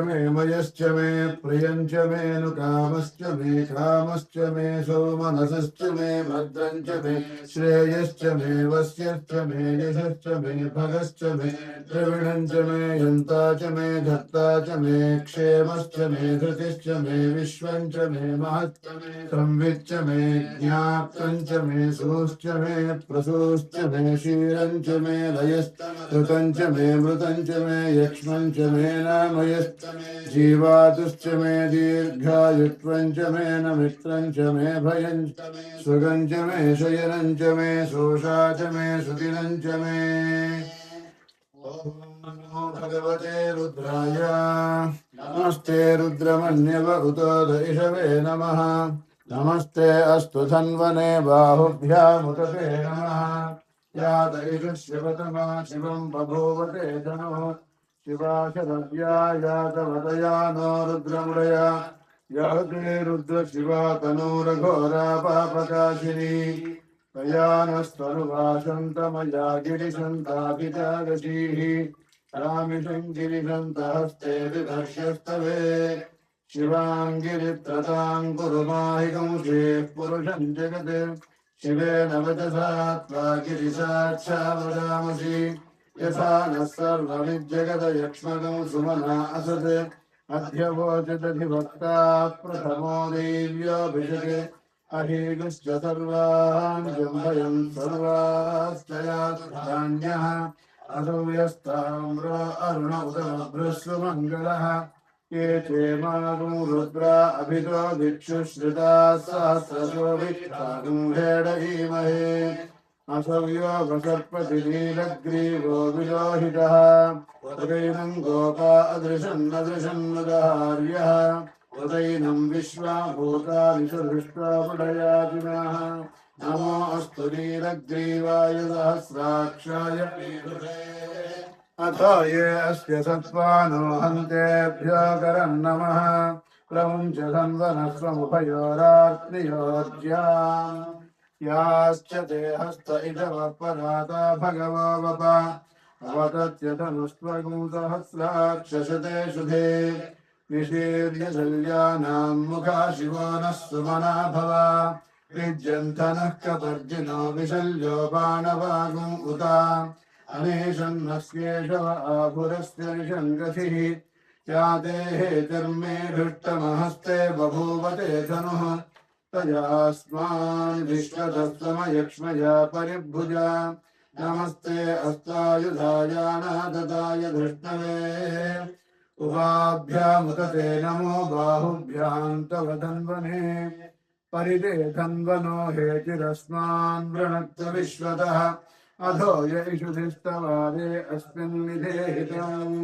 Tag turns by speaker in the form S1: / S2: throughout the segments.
S1: मे मयश्च मे प्रियञ्च मे नुकामश्च मे कामश्च मे सौमनसश्च मे भद्रञ्च मे श्रेयश्च मे वस्यश्च मे यशश्च मे भगश्च मे द्रविणञ्च मे यन्ता च मे धत्ता च मे क्षेमश्च मे धृतिश्च मे विश्वञ्च मे महच्च मे संविच्च मे ज्ञाप्तञ्च मे सूश्च मे प्रसूश्च मे क्षीरञ्च मे लयश्च ऋतञ्च मे मृतञ्च मे यक्ष्मञ्च मे नामयश्च जीवातुश्च मे दीर्घायुत्वञ्च मे नमित्रञ्च मे भयञ्च सुगञ्च मे शयनञ्च मे शोषा च मे सुदिनञ्च मे नमो भगवते रुद्राय नमस्ते रुद्रमन्यव उतोदयिषवे नमः नमस्ते अस्तु धन्वने बाहुभ्यामुदते नमः या दैषुष्यवतमा शिवं बभूवते धनुः शिवाशरव्या यातवदया नो रुद्रमुरया याते रुद्रशिवा तनूरघोरा पापकाशिनी तया नस्तनुवासन्तमया गिरिशन्ताभिजागशीः रामिषं गिरिशन्तहस्ते विभर्ष्यस्तवे शिवाङ्गिरित्रतां कुरु माहिकंसेः पुरुषं जगत् शिवेन वचसा त्वा गिरिसाक्षावदामसि यथा नः सर्वमिज्जगदयक्ष्मकं सुमना असत् अध्यवोचदधिवक्ता प्रथमो देव्योऽभिषके अहीगुश्च सर्वान् जम्भयन् सर्वास्तयान्यः असौ यस्ताम्रो अरुण उदभ्रस्वमङ्गलः ये चेमागुं रुद्रा अभितो भिक्षुश्रिता सहस्रशोभितागुं हेडयीमहे असौ योगसर्पतिनीलग्रीवो विलोहितः उदैनं गोपा अदृशन्नदृशन्नुदार्यः उदैनं विश्वाभूतानि सुदृष्ट्वा पुडयाजिनः नमो अस्तु नीलग्रीवाय सहस्राक्षाय अथो ये अस्य सत्त्वानो हन्तेभ्यो करं नमः प्रमुञ्च धन्वनस्वमुभयोरात्रियोज्याम् याश्च ते हस्त इदवः पराता भगवो वप अवतत्यतनुस्त्वगुं सहस्राक्षशते शुभे निशीर्य शल्यानां मुखा शिवो नः सुमना भव विज्यन्थनः कपर्जिनो विशल्यो बाणवागुम् उता अनेशन्नस्येषव आभुरस्य निषङ्गतिः या देः चर्मे धृष्टमहस्ते बभूवते धनुः तयास्मान् विश्वतस्तमयक्ष्मया परिभुजा नमस्ते अस्तायुधायानाददाय धृष्णवे उभाभ्यामुदते नमो बाहुभ्यां तव धन्वने परिते धन्वनो हेतिरस्मान् वृणक्त विश्वतः अधो यैषुधिस्तवादे अस्मिन् निधेहितम्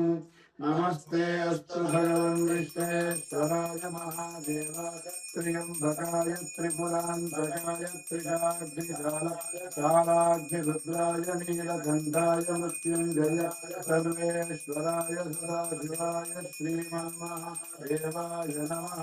S1: नमस्ते अस्तु भगवन् विश्वेश्वराय महादेवाय त्र्यम्बकाय त्रिपुरान्तकाय त्रिकाग्निकालाग्निरुद्राय नीलकण्ठाय मृत्युञ्जयाय सर्वेश्वराय सदाशिवाय श्रीमन्महादेवाय नमः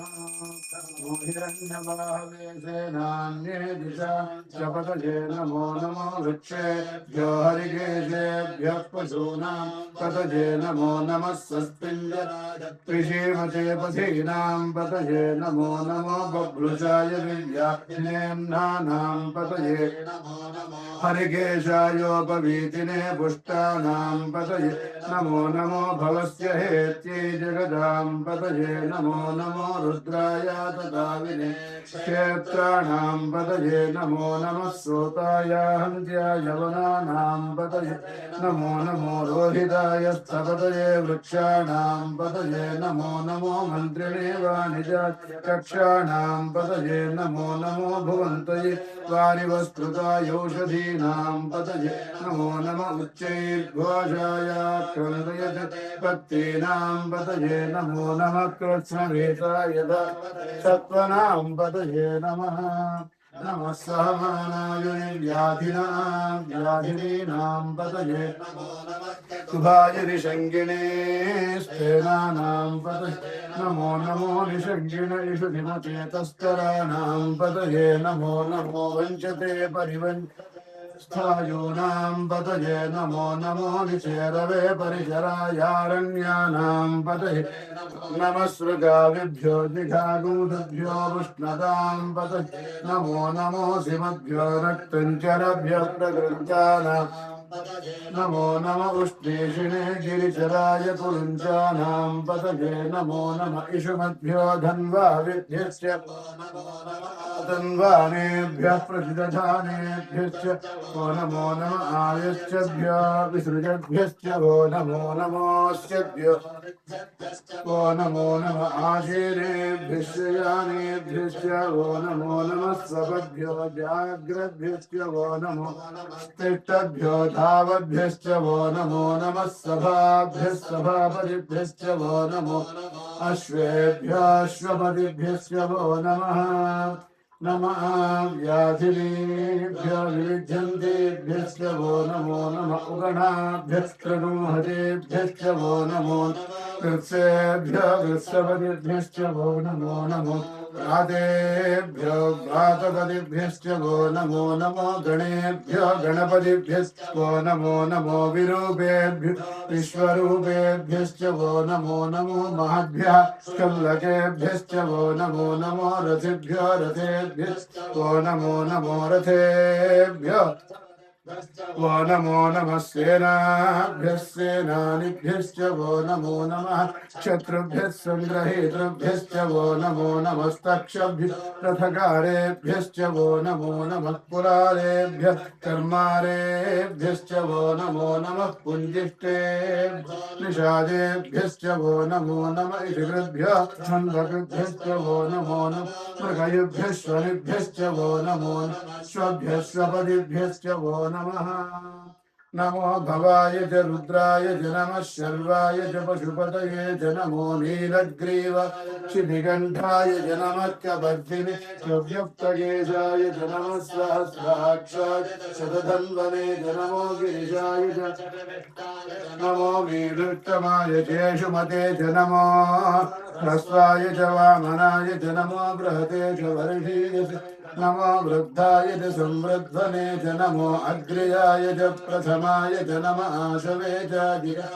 S1: नमो हिरण्यबाहवे सेनान्ये दिशा शपथये नमो नमो वृक्षेभ्यो हरिकेशेभ्यः पशूनां पतये नमो नमः स्वस्तिञ्जराजत्रिषीमते पथीनां पतये नमो नमो बभ्रुषाय विद्यानेम्नानां पतये नमो नमो हरिकेशायोपवीतिने पुष्टानां पतये नमो नमो भवस्य हेत्यै जगदां पतये नमो नमो रुद्राय तदाविने क्षेत्राणां पतये नमो नमः सोताय हन्त्याय वनानां पतये नमो नमो रोहिताय स्थपतये वृक्षाणां पतये नमो नमो मन्त्रिणे वाणिजाय कक्षाणां पतये नमो नमो भुवन्तये वारिवस्कृतायौषधीनां पतये नमो नम उच्चैर्घोषाय क्रन्दयते पत्तीनां पतये नमो नमः कृत्स्नवेताय सत्त्वनां पतये नमः नमः सहमानाय व्याधिनीनां पतये शुभाय निषङ्गिणे स्तेनानां पतये नमो नमो निषङ्गिण इषु निमते तस्कराणां पतये नमो नमो वञ्चते परिवञ्चते स्थायूनां पतये नमो नमो निचेरवे परिचरायारण्यानां पतये नमः सृगाविभ्यो जिघागूढभ्यो उष्णतां पतये नमो नमो सिमभ्यो रक्तञ्चरभ्यो प्रकृञ्चानां नमो नम उष्णेशिने गिरिचराय कुरुञ्चानां पतये नमो नम इषुमद्भ्यो धन्वाविभ्यश्च धन्वानेभ्यः प्रतिदधानेभ्यश्च वो नमो नम आयश्चभ्यो विसृजभ्यश्च वो नमो नमोऽस्यभ्यो वो नमो नम आशीरेभ्यश्च यानेभ्यश्च वो नमो नमः स्वभ्यो व्याघ्रभ्यश्च वो नमो तिष्ठभ्यो धावभ्यश्च वो नमो नमः सभाभ्यः सभापतिभ्यश्च वो नमो अश्वेभ्यो अश्वपतिभ्यश्च वो नमः नमः व्याधिनीभ्यो विविध्यन्तेभ्यश्च वो नमो नमः उगणाभ्यश्च गृह्हतेभ्यश्च वो नमो कृत्सेभ्यो कृत्सपतिभ्यश्च वो नमो नमो घ्रातेभ्यो घ्रातपतिभ्यश्च वो नमो नमो गणेभ्यो गणपतिभ्यश्च वो नमो नमो विरूपेभ्यो विश्वरूपेभ्यश्च वो नमो नमो महद्भ्यः शल्लकेभ्यश्च वो नमो नमो रथिभ्यो रथेभ्यश्च वो नमो नमो रथेभ्यो वो नमो नमः सेनाभ्यः सेनानिभ्यश्च वो नमो नमः शत्रुभ्यः सङ्ग्रहेतृभ्यश्च वो नमो नमस्तक्षभ्यः रथकारेभ्यश्च वो नमो नमः पुरारेभ्यः कर्मारेभ्यश्च वो नमो नमः पुञ्जिष्टेभ्यः निषादेभ्यश्च वो नमो नमः इषिकृभ्यः छन्दकृभ्यश्च वो नमो नमः मृगयुभ्यः स्वनिभ्यश्च वो नमो श्वभ्यः स्वपदिभ्यश्च वो नमः नमो भवाय च रुद्राय च नमः शर्वाय च पशुपतये च नमो नीलग्रीव शितिकण्ठाय च नमः कबर्धिने व्यक्तकेशाय च नमः सहस्राक्षाय शतधन्वने च नमो गिरिजाय च नमो वीरुत्तमाय चेषुमते च नमो ह्रस्वाय च वामनाय च नमो बृहते च वर्षीय नमो वृद्धाय च संवृद्धने च नमो अग्र्याय च प्रथमाय च नमः आशवे च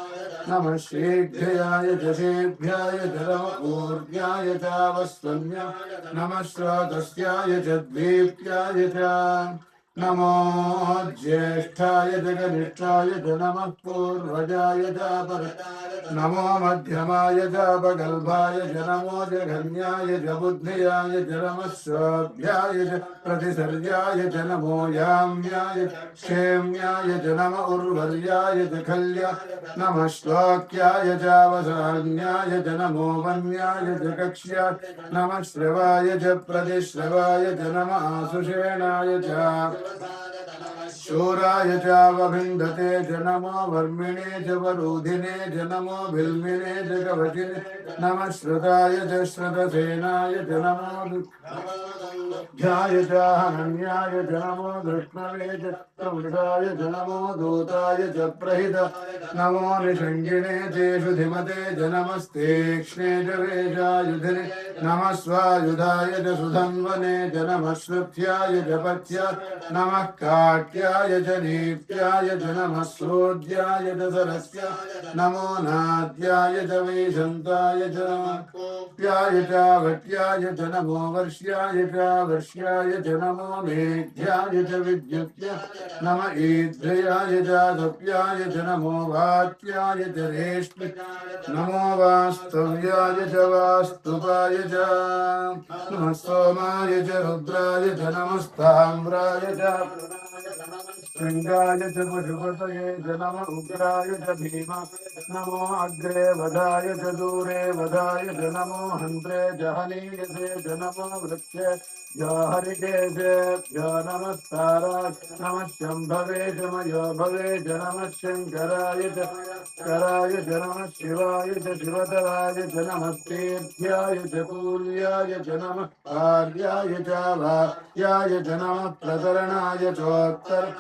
S1: नमः शीघ्राय च शीघ्राय च नमः ऊर्ध्याय च वस्वन्याय नमः श्रोतस्याय च द्वीप्याय च नमो ज्येष्ठाय च कनिष्ठाय च नमः पूर्वजाय च नमो मध्यमाय च अपगल्भाय च नमो जघन्याय च बुद्धियाय च नमः स्वाभ्याय च प्रतिसर्याय च नमो याम्याय च क्षेम्याय च नमः उर्वर्याय च खल्याय नमः श्लोक्याय च अवसान्याय च नमो वन्याय च कक्ष्याय नमः श्रवाय च प्रतिश्रवाय च नमः आसुषेणाय च शूराय चावभिन्दते च नमो वर्मिणे च वरूधिने च नमो भिल्मिने च कवचिने नमः श्रुताय च श्रुतसेनाय च नमो ध्याय च हनन्याय च नमो धृष्णवे च प्रवृषाय च नमो दूताय च प्रहित नमो निषङ्गिणे चेषु धिमते च नमस्तेक्ष्णे च वेशायुधिने नमः स्वायुधाय च सुधन्वने च नमः श्रुत्याय च पथ्याय नमः काट्याय च नीत्याय च नमः सोद्याय च सरस्याय नमो नाद्याय च वैशन्ताय च प्याय च भट्याय च नमो वर्ष्याय च वर्ष्याय च नमो मेघ्याय च विद्युत्य नम ईद्रयाय च सप्याय च नमो वात्याय च रेष्मि नमो वास्तव्याय च वास्तुपाय च नमः सोमाय च रुद्राय च नमस्ताम्राय च शृङ्गाय च पशुपतये च नम उग्राय च भीमा नमो अग्रे वधाय च दूरे वधाय च नमो हन्त्रे च हनीयसे च नमो वृक्षे च हरिकेशेभ्यो नमस्काराय नमः शम्भवे च मयो भवे च नमः शङ्कराय च कराय च नमः शिवाय च शिवतराय च नमस्तेभ्याय च कूल्याय च नमः कार्याय च भार्याय च नमः प्रतरणाय चोत्तर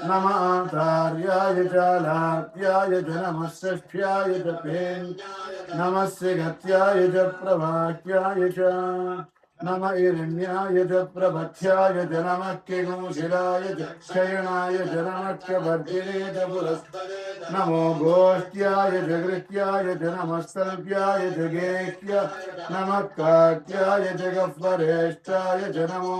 S1: नमः आचार्याय च लाभ्याय च नमः षष्ठ्याय च पेन् नमः गत्याय च प्रभाष्याय च नम इरण्याय च प्रपथ्याय च नमः किगुंशिलाय च शयनाय च नमः कवर्धिने च पुरस्तरे नमो गोष्ट्याय च कृत्याय च नमस्तल्प्याय च गेह्य नमः काट्याय च गह्वरेष्ठाय च नमो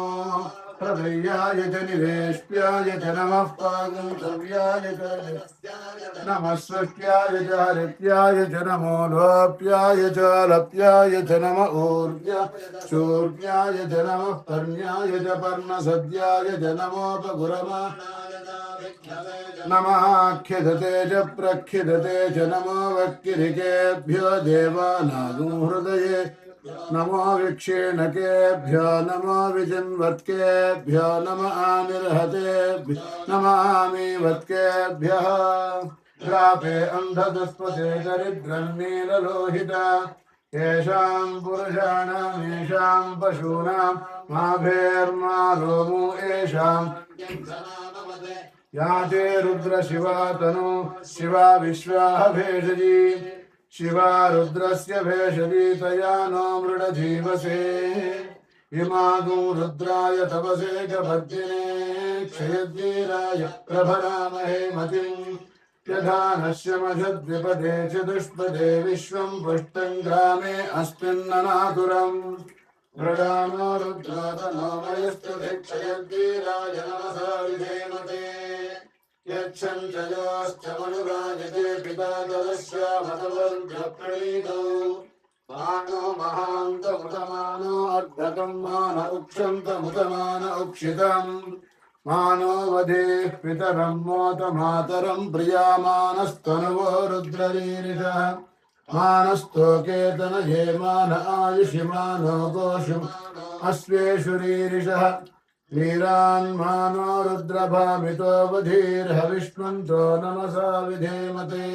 S1: प्रभृयाय च निवेश्याय च नमः पागुंसव्याय च नमः सृष्ट्याय च हरित्याय च नमो लोप्याय च लप्याय च नम ऊर्जा शूर्याय च नमः पर्ण्याय च पर्णसद्याय च नमोपगुरमा नमः खिदते च प्रखिदते च नमो वक्किरिकेभ्यो देवानागुहृदये नमो विक्षीणकेभ्यो नमो विजिन्वत्केभ्यो नम आनिर्हतेभ्यो नमामीवत्केभ्यः ग्रापे अन्धदुष्पते दरिद्रन्नीललोहिता येषां पुरुषाणामेषां पशूनां माभेर्मा रोमो येषां याते रुद्रशिवा तनु शिवा विश्वाः भेषजी शिवा रुद्रस्य भेषजी तया नो मृडजीवसे इमागुं रुद्राय तपसे गभद्दिने क्षयद्वीराय प्रभरामहे मतिम् यथा नश्यमशद्विपदे चतुष्पदे विश्वं पुष्टं ग्रामे अस्मिन्ननातुरम् मृडानो रुद्रातनो मयस्तु क्षयद्वीराय नमसा विधेमते यच्छञ्चयोश्च मनुराजते पिता तदस्यामतवर्गप्रणीतौ मानो महान्तमुतमानो अर्धकं मान उक्षन्तमुतमान उक्षितम् मानो वधेः पितरं मोत मातरं प्रियामानस्तनुवो रुद्ररीरिषः मानस्तोकेतन ये मान आयुषि मानो गोषु अश्वेषु रीरिषः वीरान्मानो रुद्रभामितो वधीर्हविष्मन्तो नमसा विधेमते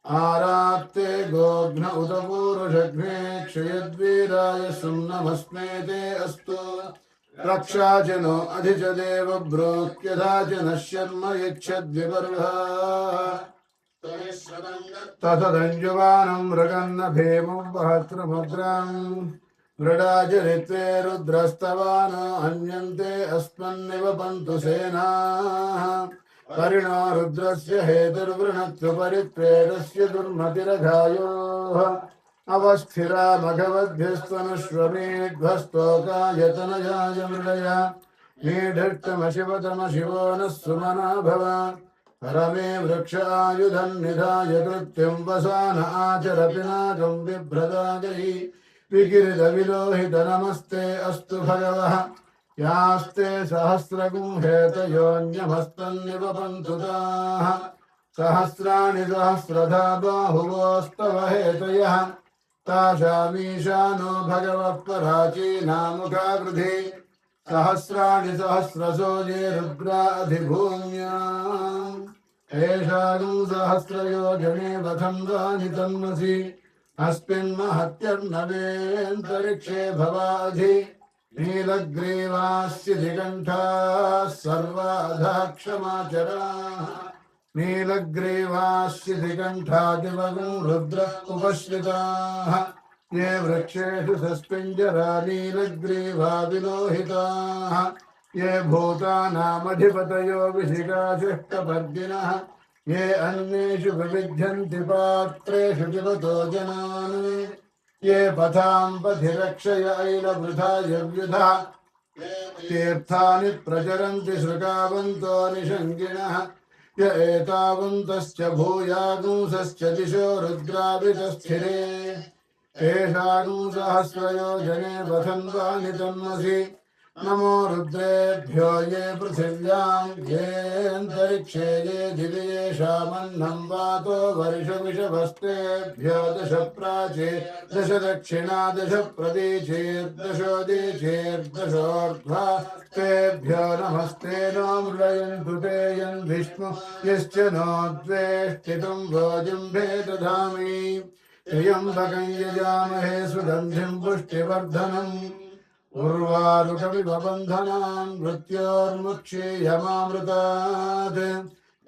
S1: आरात्ते गोघ्न उत पूरुषघ्ने क्षयद्वीराय सुम्नमस्मे ते अस्तु रक्षा च नो अधि च देव ब्रोक्यथा च नः शर्म यच्छद्विपर्हा तथदञ्जुवानं मृगन्न भीमं वहत्रमुद्राम् मृडाचरित्वे रुद्रस्तवान अन्यन्ते अस्मन्निव पन्तु सेनाः परिणो रुद्रस्य हेतुर्वृणत्व परित्वेदस्य दुर्मतिरघायोः अवस्थिरा भगवद्भ्यस्त्वनुष्वमेध्वस्तोकायतनयाय मृडया मीढष्टमशिवतमशिवो नः सुमना भव परमे वृक्षायुधं निधाय कृत्यं वसान आचरपिनाकं बिभ्रदागैः विकिरितविलोहित नमस्ते अस्तु भगवः यास्ते सहस्रगुंहेतयोऽन्यमस्तन्निवपन्तु ताः सहस्राणि सहस्रधा बाहुवोस्तव हेतयः तासामीशानो भगवः पराचीनामुखाकृधि सहस्राणि सहस्रशो ये रुद्रा अधिभूम्याम् एषागं सहस्रयोजने वथं वानि तन्मसि अस्मिन्महत्यर्णवेऽन्तरिक्षे भवाधि नीलग्रीवास्य दिगण्ठाः सर्वाधाक्षमाचराः नीलग्रीवास्य दिगण्ठादिवगुं रुद्र उपश्रिताः ये वृक्षेषु सस्पिञ्जरा नीलग्रीवा विलोहिताः ये भूतानामधिपतयो विशिखाशिष्टपर्दिनः ये अन्येषु विविध्यन्ति पात्रेषु पिबतो जनान् ये पथां पथि रक्षय ऐलवृथा यव्युधा तीर्थानि प्रचरन्ति श्रुकावन्तो निषङ्गिणः य एतावन्तश्च भूयागुंसश्च दिशो रुद्राभितस्थिरे एषागुं सहस्रयोजने वसन्तानि तन्मसि नमो रुद्रेभ्यो ये पृथिव्यां येऽन्तरिक्षे ये दिवि येषामन्नं वातो वर्षमिषभस्तेभ्यो दश प्राचे दश दक्षिणा दश प्रदीचेर्दशोदीचेर्दशोर्ध्वा तेभ्यो नमस्ते नो मृडयन्तु ते यन्विष्णु यश्च नो द्वेष्टितं भोजिम्भे दधामि त्र्यम्बकं यजामहे सुगन्धिं पुष्टिवर्धनम् उर्वारुकविबन्धनान् मृत्योर्मुक्षीयमामृतात्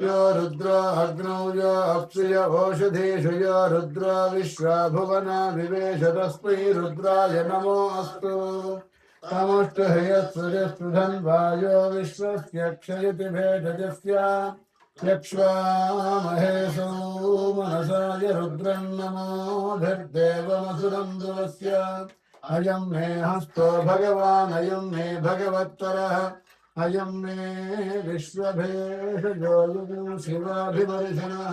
S1: यो रुद्रो अग्नौ यो अप्सुय ओषधीषु यो रुद्रो विश्वा भुवना विवेश तस्मै रुद्राय नमो अस्तु तमुष्टुहयत्सुजस्तु धन्वायो विश्वस्य क्षयति भेषजस्य यक्ष्वामहेशो मनसाय रुद्रं नमोभिर्देवमसुरं दुवस्य अयं मे हस्तो भगवान् अयं मे भगवत्तरः अयं मे विश्वभेषजो युगं शिवाभिवर्षणः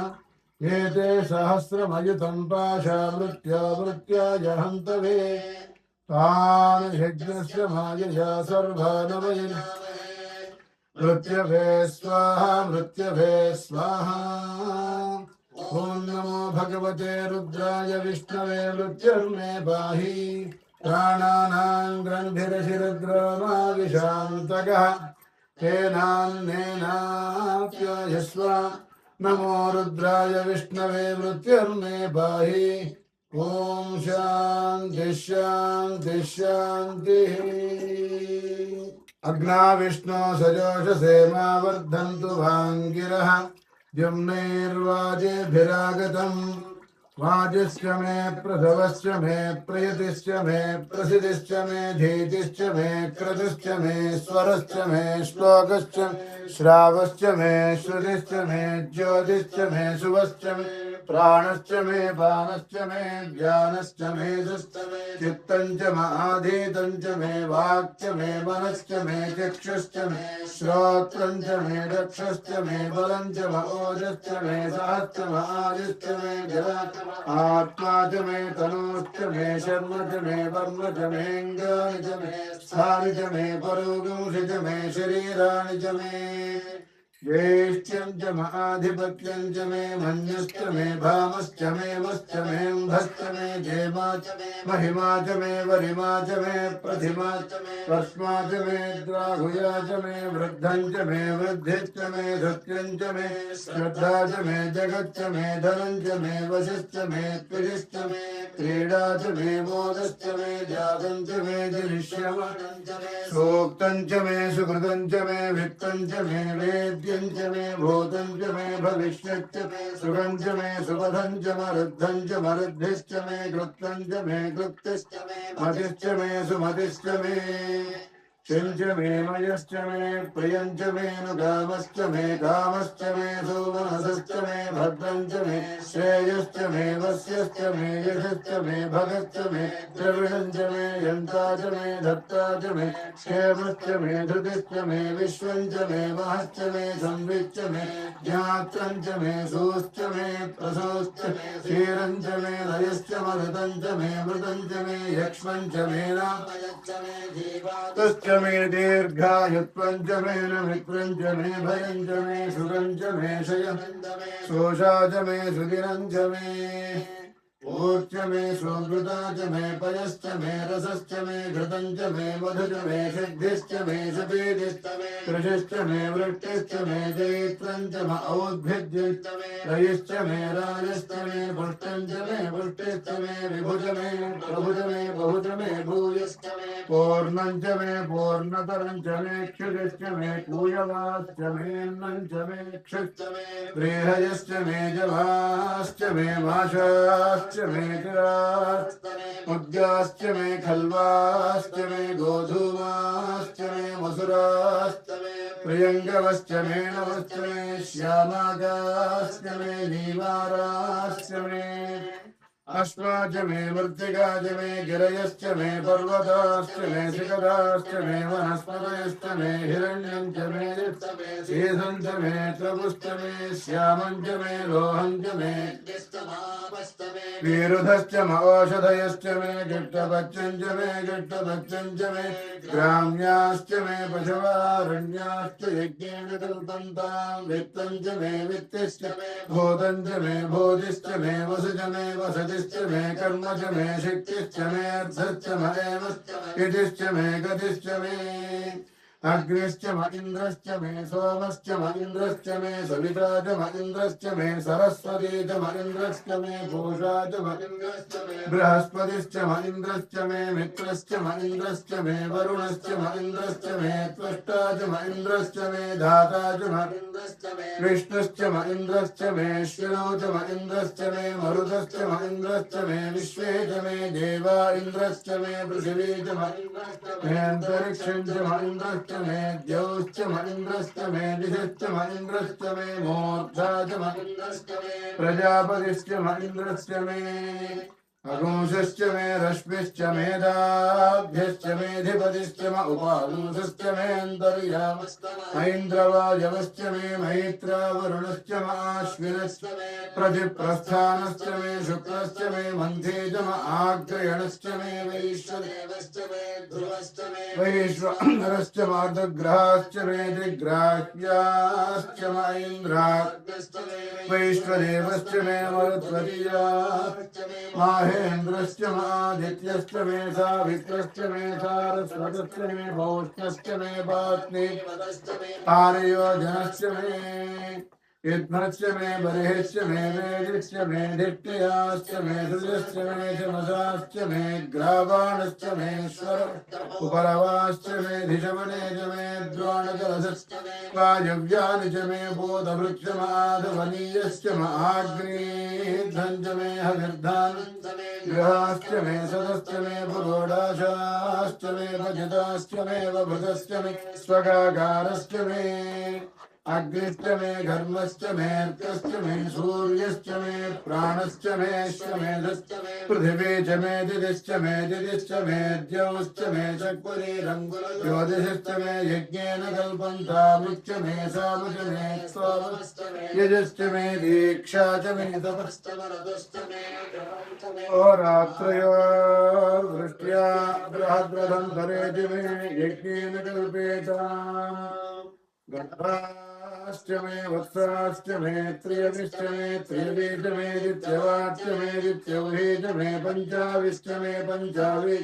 S1: एते सहस्रमयुतं पाशावृत्या वृत्याय हन्तवे तान् यज्ञस्य मायया सर्वानवयन् मृत्यवे स्वाहा मृत्यवे स्वाहा ॐ नमो भगवते रुद्राय विष्णवे मृत्युर्मे पाहि प्राणानां ग्रन्थिरशिरद्रोमाविशान्तकः तेनान्नेनाप्यायस्व नमो रुद्राय विष्णवे मृत्युर्मे पाहि ॐ शान्ति शान्ति शान्तिः अग्ना विष्णो सजोषसे मा वर्धन्तु भाङ्गिरः द्युम्नैर्वाजेभिरागतम् वाजिश्च मे प्रसवश्च मे प्रयतिश्च मे प्रसिद्धिश्च मे धीतिश्च मे क्रतुश्च मे स्वरश्च मे श्लोकश्च श्रावश्च मे श्रुतिश्च मे ज्योतिश्च मे शुभश्च मे प्राणश्च मे पानश्च मे ज्ञानश्च मे चित्तञ्च महाधीतञ्च मे वाक्च मे मनश्च मे चक्षुश्च मे श्रोत्रञ्च मे रक्षश्च मे बलञ्च ओजश्च मे सहश्च महादिश्च मे आत्मा च मे तनूश्च मे शर्म च मे वर्म च मेऽङ्गानि च मे स्थानि च मे परोगंसि च मे शरीराणि च मे ज्येष्ठ्यं च महाधिपत्यं च मे मन्यश्च मे भामश्च मे मश्च मे अम्भश्च मे जेमा च मे महिमा च मे वरिमा च मे प्रतिमा च मे भस्मा च मे द्राहुया च मे वृद्धं च मे वृद्धिश्च मे सत्यं च मे श्रद्धा च मे जगच्च मे धनं च मे वशश्च मे त्रिश्च मे क्रीडा च मे मोदश्च मे जातं च मे जनिष्यमानं च मे सूक्तं च मे सुकृतं च मे वित्तं च मे वेद्यं च मे भूतं च मे भविष्यच्च मे सुखं च मे सुपथं च मरुद्धं च मरुद्धिश्च मे कृत्तं च मे कृत्तिश्च मे मतिश्च मे सुमतिश्च मे चिञ्च मे मयश्च मे प्रियं च मे नुकामश्च मे कामश्च मे सुमनसश्च मे भद्रं च मे श्रेयश्च मे वस्यश्च मे यशश्च मे भगश्च मे द्रविणं च मे यन्ता च मे धत्ता च मे क्षेमश्च मे धृतिश्च मे विश्वं च मे महश्च मे संविच्च मे ज्ञात्रं च मे सूश्च मे प्रसूश्च क्षीरं च मे लयश्च मरुतं च मे मृतं च मे यक्ष्मं च मे नामयश्च मे जीवातुश्च मे दीर्घायुत्वं च मे नमित्रं च मे भयं च मे सुखं च मे शयं शोषा च मे सुदिनं च मे ऊर्च मे सुकृता च मे पयश्च मे रसश्च मे घृतं च मे मधु च मे सिद्धिश्च मे सपीतिश्च मे कृषिश्च मे वृष्टिश्च मे जैत्रं च म औद्भिद्यश्च मे रयिश्च मे राजश्च मे पुष्टं च मे पुष्टिश्च मे विभुज मे प्रभुज मे बहुज मे भूयश्च मे पूर्णं च मे पूर्णतरं च मे क्षुतिश्च मे पूयवाश्च मेऽन्नं च मे क्षुश्च मे प्रेहयश्च मे जवाश्च मे माशाश्च मे तिराश्च मुद्गाश्च मे खल्वाश्च मे गोधूमाश्च मे मसुराश्च मे प्रियङ्गवश्च मे नवश्च मे श्यामागाश्च मे नीवाराश्च मे अश्वा च मे मृत्तिका च मे गिरयश्च मे पर्वताश्च मे शिखराश्च मे वनस्पतयश्च मे हिरण्यं च मे शीतं च मे त्रपुश्च मे श्यामं च मे लोहं च मे विरुधश्च म औषधयश्च मे गिट्टपत्यं च मे गिट्टपत्यं च मे ग्राम्याश्च मे पशवारण्याश्च यज्ञेन कल्पन्तां वित्तं च मे वित्तिश्च मे भूतं च मे भूतिश्च मे वसु च मे वसतिश्च मे कर्म च मे शक्तिश्च मे अर्थश्च मे इतिश्च मे गतिश्च मे अग्निश्च म इन्द्रश्च मे सोमश्च म इन्द्रश्च मे सविता च म इन्द्रश्च मे सरस्वती च म इन्द्रश्च मे पूषा च म इन्द्रश्च मे बृहस्पतिश्च म इन्द्रश्च मे मित्रश्च म इन्द्रश्च मे वरुणश्च म इन्द्रश्च मे त्वष्टा च म इन्द्रश्च मे धाता च म इन्द्रश्च मे विष्णुश्च म इन्द्रश्च मे श्विनौ च म इन्द्रश्च मे मरुतश्च म इन्द्रश्च मे विश्वे च मे देवा इन्द्रश्च मे पृथिवी च म इन्द्रश्च मे अन्तरिक्षं च म इन्द्रश्च मे द्यौश्च म इन्द्रश्च मे दिशश्च म इन्द्रश्च मे मूर्धा च म इन्द्रश्च मे प्रजापतिश्च म इन्द्रश्च मे अगुंसश्च मे रश्मिश्च मेधाभ्यश्च मेधिपतिश्च म उपागुंसश्च मे अन्तर्यामश्च ऐन्द्रवायवश्च मे मैत्रावरुणश्च म आश्विनश्च मे प्रतिप्रस्थानश्च मे शुक्रश्च मे मन्थे च म आग्रयणश्च मे वैश्वदेवश्च मे ध्रुवश्च मे वैश्वानरश्च मार्दग्रहाश्च मे त्रिग्राह्याश्च म इन्द्राग्रश्च मे वैश्वदेवश्च मे मरुत्वतीयाश्च मे माहेन्द्रश्च मादित्यश्च मे सावित्रश्च मे सारस्वतश्च मे भौष्णश्च मे पात्नीपदश्च मे पारयोजनश्च मे युध्नश्च मे बर्हिश्च मे वेदिश्च मे धिट्टयाश्च मे सुजश्च मे चमसाश्च मे ग्रावाणश्च मे स्वर उपरवाश्च मे धिषवने च मे द्रोणकलशश्च मे वायव्यानि च मे बोधवृक्षमाधवनीयश्च म आग्नेयध्वं च मे हविर्धानं च मे गृहाश्च मे सदश्च मे पुरोडाशाश्च मे भजताश्च मे वभृतश्च मे स्वगाकारश्च मे अग्निश्च मे घर्मश्च मे अर्कश्च मे सूर्यश्च मे प्राणश्च मे अश्वमेधश्च मे पृथिवी च मे दिदिश्च मे दिदिश्च मे द्यौश्च मे चक्वरीरङ्गुल ज्योतिषश्च मे यज्ञेन कल्पन्तामुच्च मे सामच मे सोमश्च मे यजश्च मे दीक्षा च मे तपश्च मरदश्च मे होरात्रयोर्वृष्ट्या बृहद्रथन्तरे च मे यज्ञेन कल्पेताम् च मे वत्साश्च मे त्रियविश्च मे त्रियवीच मे दित्यवाच्च मे दित्यौहे च मे पञ्चाविश्च मे पञ्चावि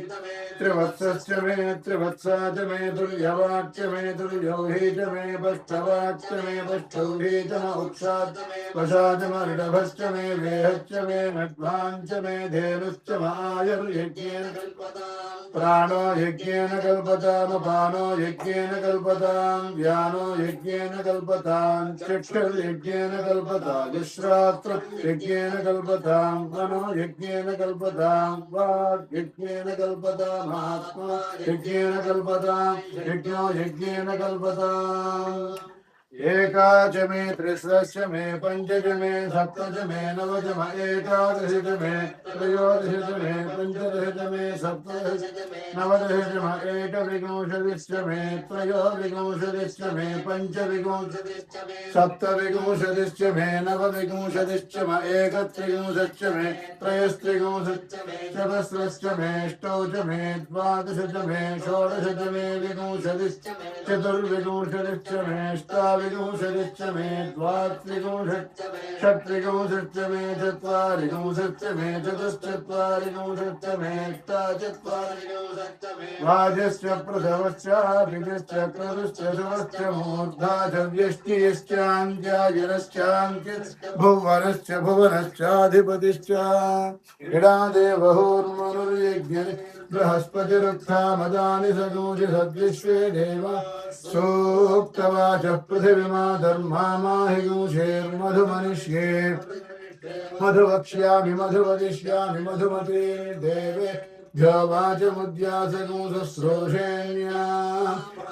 S1: त्रिवत्सश्च मे त्रिवत्सा च मे तुल्यवाच्च मे तुल्यौहे च मे पष्टवाच्च मे पष्टौहे च म उक्षाच्च मे वशा च मर्डभश्च मे वेहश्च मे नड्भाञ्च मे धेनुश्च मायुर्यज्ञेन कल्पताम् प्राणो यज्ञेन कल्पतामपानो यज्ञेन कल्पताम् व्यानो यज्ञेन कल्पताम् चक्षुर्यज्ञेन कल्पताम् विश्रात्रं यज्ञेन कल्पताम् मनो यज्ञेन कल्पताम् वाक् यज्ञेन कल्पताम् आत्मा यज्ञेन कल्पताम् यज्ञो यज्ञेन कल्पताम् एका च मे त्रिस्रश्च मे पञ्च च मे सप्त च मे नव च म एकादश च मे त्रयोदश च मे पञ्चदश च मे सप्तदश च मे नवदश च म एकविंशतिश्च मे त्रयोविंशतिश्च मे पञ्चविंशतिश्च मे सप्तविंशतिश्च मे नवविंशतिश्च म एकत्रिंशच्च मे त्रयस्त्रिंशच्च मे चतस्रश्च मे अष्टौ च मे द्वादश च मे षोडश च मे विंशतिश्च मे चतुर्विंशतिश्च मे अष्टाविंशतिश्च मे द्वात्रिंशच्च मे षट्त्रिंशच्च मे चत्वारिंशच्च मे चतुश्चत्वारिंशच्च मे अष्टाचत्वारिंशच्च मे वाजश्च प्रथमश्च भिजश्च क्रतुश्च शुभश्च मूर्धा च व्यष्टिश्चान्द्यायनश्चान्त्यश्च भुवनश्च भुवनश्चाधिपतिश्च इडादेवहोर्मनुर्यज्ञ बृहस्पतिरुत्थामदानि सगोषि सद्विश्वे देवा सूक्तवाचः पृथिवीमा धर्मा माहि गूषेर्मधुमनिष्ये मधुवक्ष्यामि मधुवदिष्यामि मधुमते देवे वाचमुद्यासगुंसस्रोषेण्या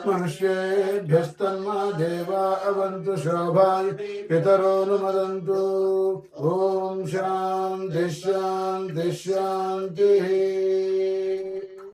S1: मनुष्येभ्यस्तन्मा देवा अवन्तु शोभाय पितरोऽनुमदन्तु ॐ शान्तिः शान्तिः शान्तिः